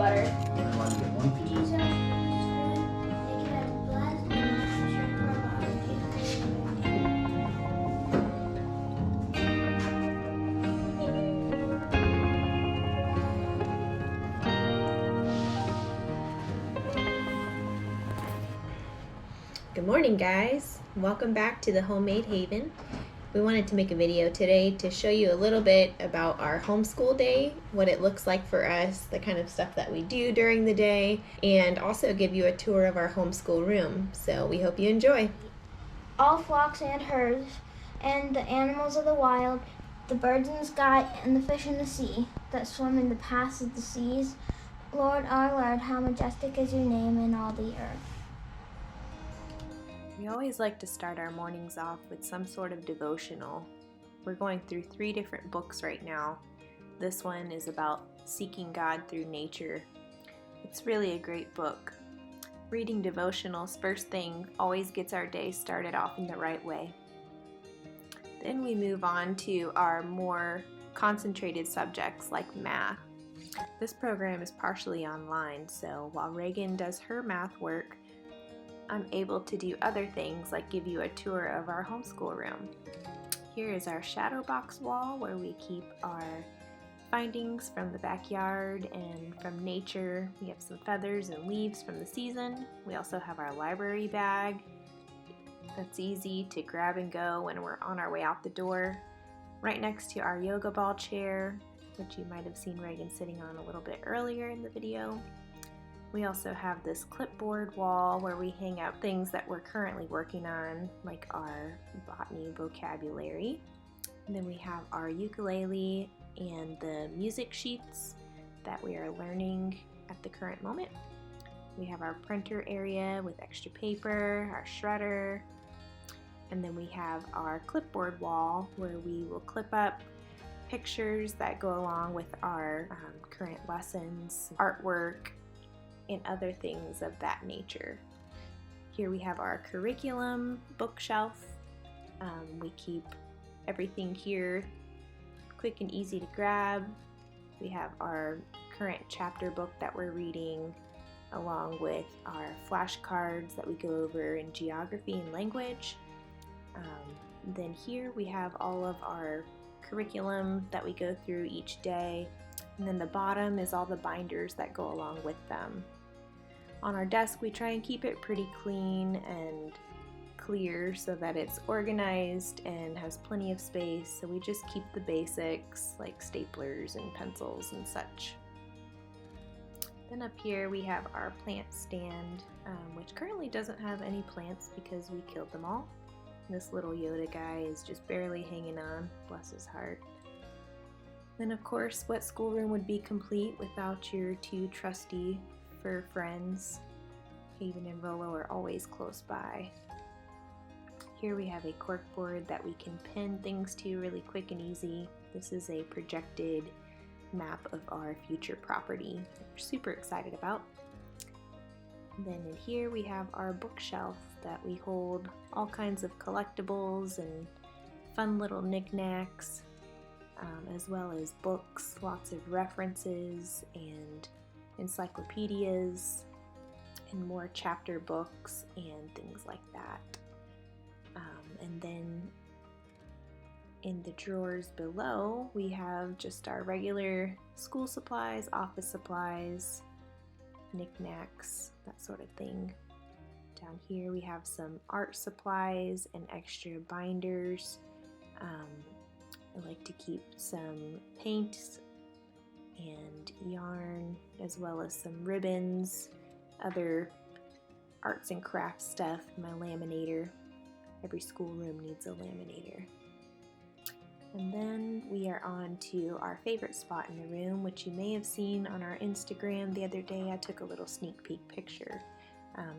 butter. I want to get one piece. Jesus, make it as blessed and share for our Good morning, guys. Welcome back to the Homemade Haven. We wanted to make a video today to show you a little bit about our homeschool day, what it looks like for us, the kind of stuff that we do during the day, and also give you a tour of our homeschool room. So we hope you enjoy. all flocks and herds, and the animals of the wild, the birds in the sky, and the fish in the sea, that swim in the paths of the seas. Lord, our Lord, how majestic is your name in all the earth. We always like to start our mornings off with some sort of devotional. We're going through 3 different books right now. This one is about seeking God through nature. It's really a great book. Reading devotionals first thing always gets our day started off in the right way. Then we move on to our more concentrated subjects like math. This program is partially online, so while Reagan does her math work, I'm able to do other things like give you a tour of our homeschool room. Here is our shadow box wall where we keep our findings from the backyard and from nature. We have some feathers and leaves from the season. We also have our library bag that's easy to grab and go when we're on our way out the door. Right next to our yoga ball chair, which you might have seen Reagan sitting on a little bit earlier in the video. We also have this clipboard wall where we hang out things that we're currently working on, like our botany vocabulary. And then we have our ukulele and the music sheets that we are learning at the current moment. We have our printer area with extra paper, our shredder, and then we have our clipboard wall where we will clip up pictures that go along with our current lessons, artwork, and other things of that nature. Here we have our curriculum bookshelf. We keep everything here quick and easy to grab. We have our current chapter book that we're reading, along with our flashcards that we go over in geography and language. Then here we have all of our curriculum that we go through each day. And then the bottom is all the binders that go along with them. On our desk, we try and keep it pretty clean and clear so that it's organized and has plenty of space. So we just keep the basics like staplers and pencils and such. Then up here we have our plant stand, which currently doesn't have any plants because we killed them all. This little Yoda guy is just barely hanging on, bless his heart. Then of course, what schoolroom would be complete without your 2 trusty fur friends? Haven and Rolo are always close by. Here we have a corkboard that we can pin things to really quick and easy. This is a projected map of our future property that we're super excited about. And then in here we have our bookshelf that we hold all kinds of collectibles and fun little knickknacks, as well as books, lots of references and encyclopedias and more chapter books and things like that. And then in the drawers below we have just our regular school supplies, office supplies, knickknacks, that sort of thing. Down here we have some art supplies and extra binders. I like to keep some paints and yarn, as well as some ribbons, other arts and crafts stuff, my laminator. Every schoolroom needs a laminator. And then we are on to our favorite spot in the room, which you may have seen on our Instagram the other day. I took a little sneak peek picture.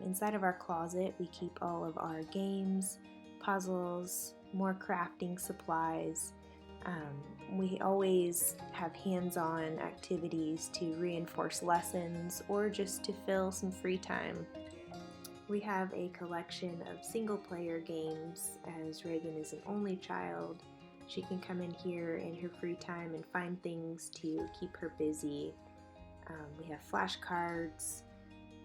Inside of our closet, we keep all of our games, puzzles, more crafting supplies. We always have hands-on activities to reinforce lessons or just to fill some free time. We have a collection of single-player games, as Reagan is an only child. She can come in here in her free time and find things to keep her busy. We have flashcards.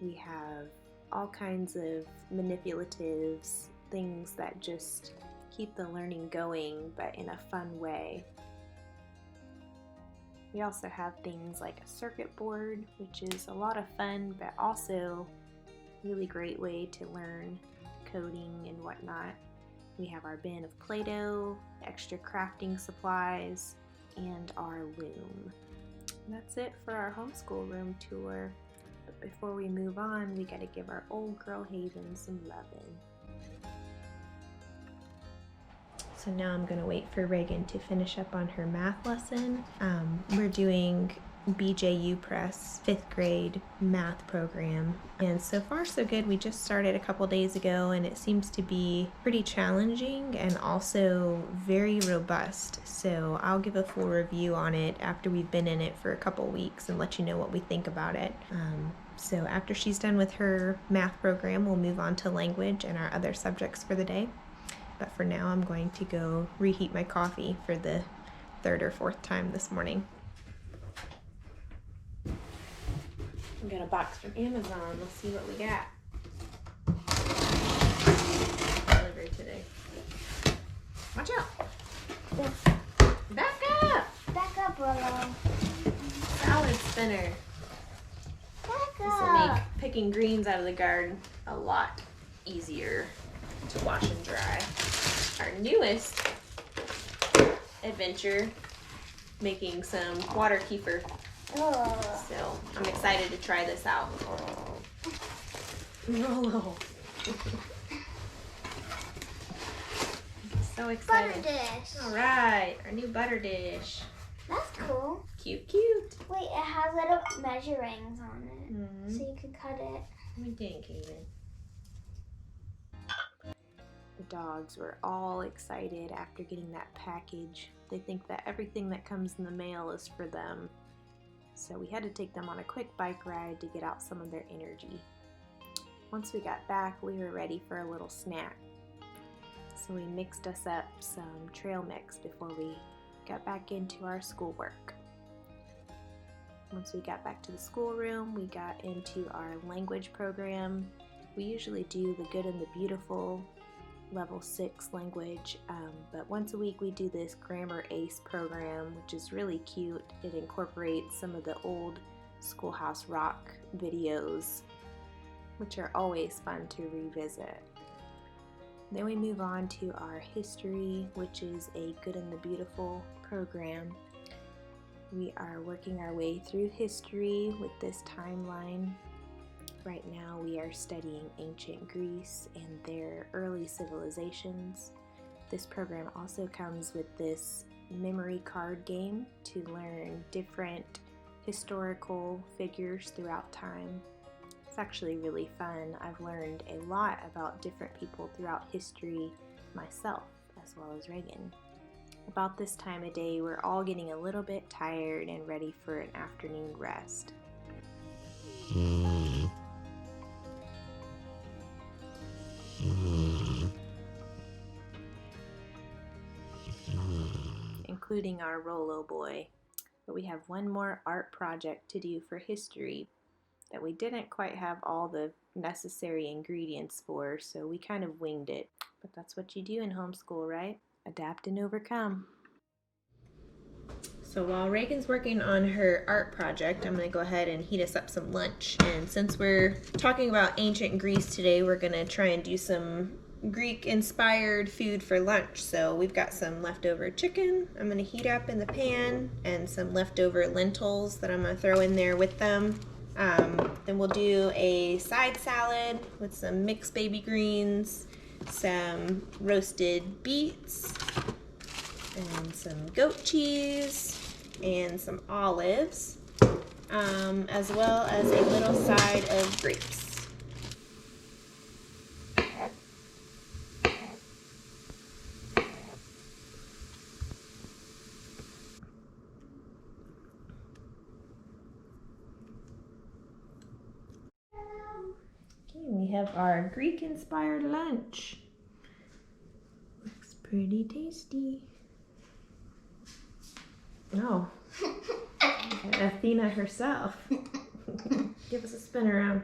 We have all kinds of manipulatives, things that just keep the learning going, but in a fun way. We also have things like a circuit board, which is a lot of fun, but also a really great way to learn coding and whatnot. We have our bin of Play-Doh, extra crafting supplies, and our loom. And that's it for our homeschool room tour. But before we move on, we gotta give our old girl Haven some loving. So now I'm gonna wait for Reagan to finish up on her math lesson. We're doing BJU Press 5th grade math program, and so far so good. We just started a couple days ago, and it seems to be pretty challenging and also very robust. So I'll give a full review on it after we've been in it for a couple weeks and let you know what we think about it. So after she's done with her math program, we'll move on to language and our other subjects for the day. But for now, I'm going to go reheat my coffee for the 3rd or 4th time this morning. We got a box from Amazon. Let's see what we got. Delivered today. Watch out! Back up! Back up, Willow. Salad spinner. Back This will make up. picking greens out of the garden a lot easier to wash and dry. Our newest adventure, making some water kefir. Oh. So I'm excited to try this out. Rolo. So excited. Butter dish. All right, our new butter dish. That's cool. Cute, cute. Wait, it has little measurings on it, Mm-hmm. so you can cut it. We didn't, Kaden. The dogs were all excited after getting that package. They think that everything that comes in the mail is for them. So we had to take them on a quick bike ride to get out some of their energy. Once we got back, we were ready for a little snack. So we mixed us up some trail mix before we got back into our schoolwork. Once we got back to the schoolroom, we got into our language program. We usually do the Good and the Beautiful, level 6 language, but once a week we do this Grammar Ace program, which is really cute. It incorporates some of the old Schoolhouse Rock videos, which are always fun to revisit. Then we move on to our history, which is a Good and the Beautiful program. We are working our way through history with this timeline. Right now we are studying ancient Greece and their early civilizations. This program also comes with this memory card game to learn different historical figures throughout time. It's actually really fun. I've learned a lot about different people throughout history myself, as well as Reagan. About this time of day, we're all getting a little bit tired and ready for an afternoon rest. Including our Rolo boy. But we have one more art project to do for history that we didn't quite have all the necessary ingredients for, so we kind of winged it. But that's what you do in homeschool, right? Adapt and overcome. So while Reagan's working on her art project, I'm going to go ahead and heat us up some lunch. And since we're talking about ancient Greece today, we're going to try and do some Greek-inspired food for lunch. So we've got some leftover chicken I'm going to heat up in the pan, and some leftover lentils that I'm going to throw in there with them. Then we'll do a side salad with some mixed baby greens, some roasted beets, and some goat cheese, and some olives, as well as a little side of grapes. Okay, we have our Greek-inspired lunch. Looks pretty tasty. Oh, Athena herself. Give us a spin around.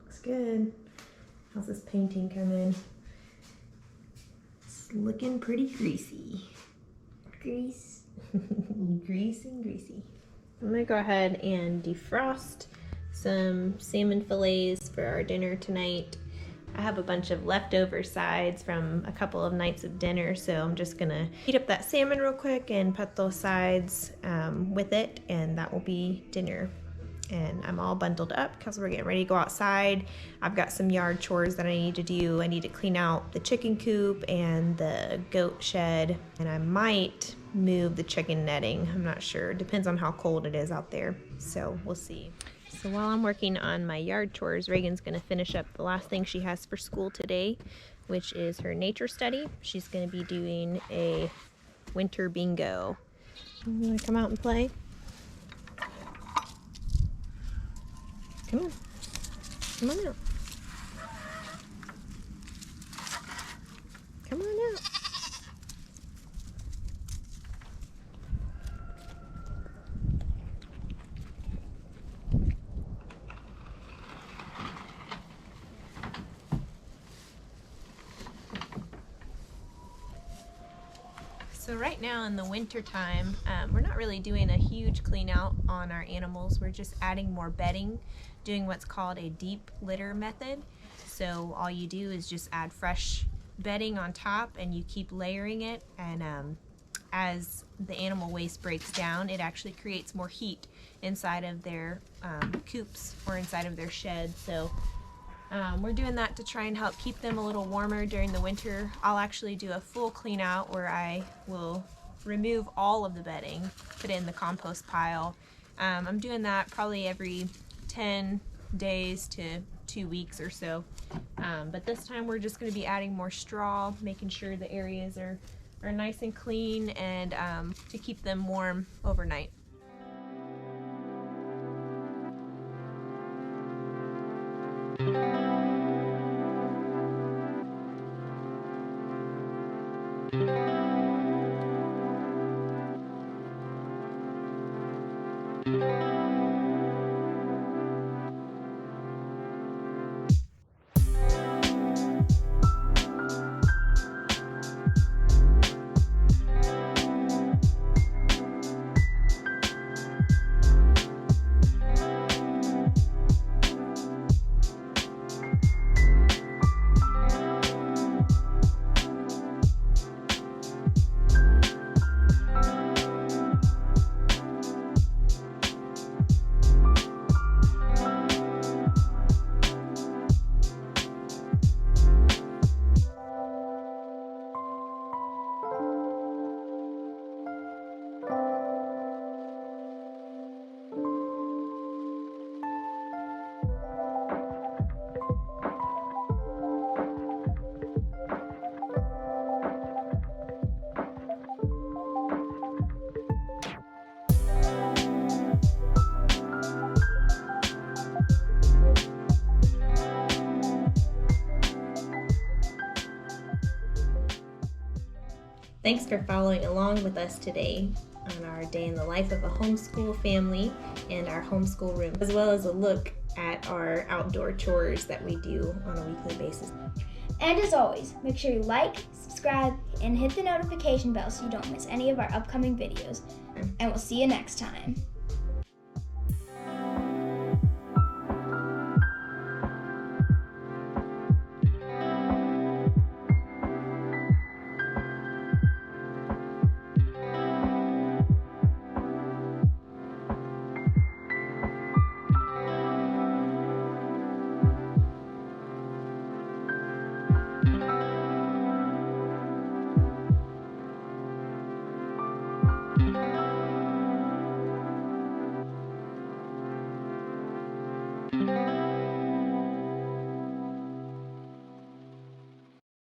Looks good. How's this painting coming? It's looking pretty greasy. Grease. Greasy and greasy. I'm gonna go ahead and defrost some salmon fillets for our dinner tonight. I have a bunch of leftover sides from a couple of nights of dinner, so I'm just gonna heat up that salmon real quick and put those sides with it, and that will be dinner. And I'm all bundled up because we're getting ready to go outside. I've got some yard chores that I need to do. I need to clean out the chicken coop and the goat shed, and I might move the chicken netting. I'm not sure. Depends on how cold it is out there, so we'll see. So while I'm working on my yard chores, Reagan's going to finish up the last thing she has for school today, which is her nature study. She's going to be doing a winter bingo. You want to come out and play? Come on. Come on out. Come on out. So right now in the winter time, we're not really doing a huge clean out on our animals. We're just adding more bedding, doing what's called a deep litter method. So all you do is just add fresh bedding on top and you keep layering it, and as the animal waste breaks down, it actually creates more heat inside of their coops or inside of their sheds. So we're doing that to try and help keep them a little warmer during the winter. I'll actually do a full clean out where I will remove all of the bedding, put it in the compost pile. I'm doing that probably every 10 days to 2 weeks or so. But this time we're just going to be adding more straw, making sure the areas are nice and clean, and to keep them warm overnight. Thanks for following along with us today on our day in the life of a homeschool family and our homeschool room, as well as a look at our outdoor chores that we do on a weekly basis. And as always, make sure you like, subscribe, and hit the notification bell so you don't miss any of our upcoming videos. And we'll see you next time.